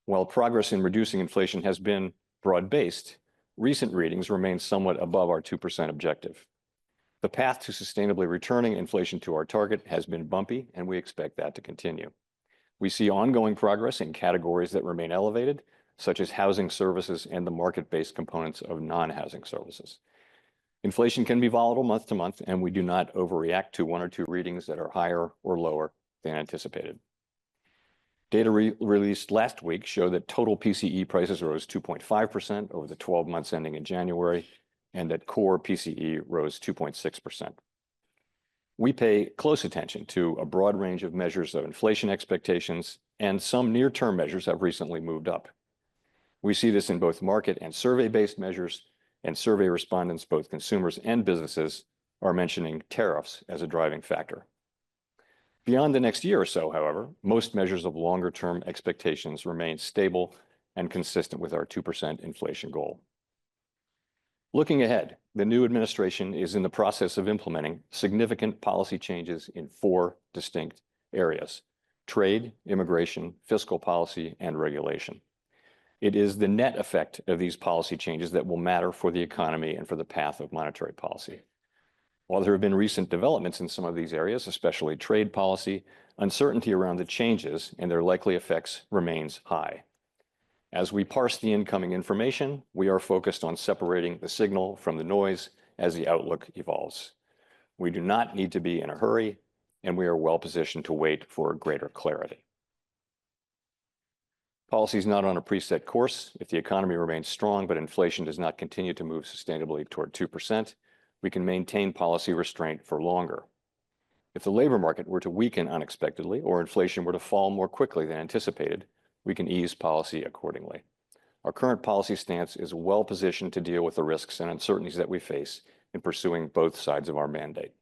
While progress in reducing inflation has been broad-based, recent readings remain somewhat above our 2% objective. The path to sustainably returning inflation to our target has been bumpy, and we expect that to continue. We see ongoing progress in categories that remain elevated, such as housing services and the market-based components of non-housing services. Inflation can be volatile month to month, and we do not overreact to one or two readings that are higher or lower than anticipated. Data released last week show that total PCE prices rose 2.5% over the 12 months ending in January, and that core PCE rose 2.6%. We pay close attention to a broad range of measures of inflation expectations, and some near-term measures have recently moved up. We see this in both market and survey-based measures, and survey respondents, both consumers and businesses, are mentioning tariffs as a driving factor. Beyond the next year or so, however, most measures of longer-term expectations remain stable and consistent with our 2% inflation goal. Looking ahead, the new administration is in the process of implementing significant policy changes in 4 distinct areas: trade, immigration, fiscal policy, and regulation. It is the net effect of these policy changes that will matter for the economy and for the path of monetary policy. While there have been recent developments in some of these areas, especially trade policy, uncertainty around the changes and their likely effects remains high. As we parse the incoming information, we are focused on separating the signal from the noise as the outlook evolves. We do not need to be in a hurry, and we are well positioned to wait for greater clarity. Policy is not on a preset course. If the economy remains strong but inflation does not continue to move sustainably toward 2%, we can maintain policy restraint for longer. If the labor market were to weaken unexpectedly or inflation were to fall more quickly than anticipated, we can ease policy accordingly. Our current policy stance is well positioned to deal with the risks and uncertainties that we face in pursuing both sides of our mandate.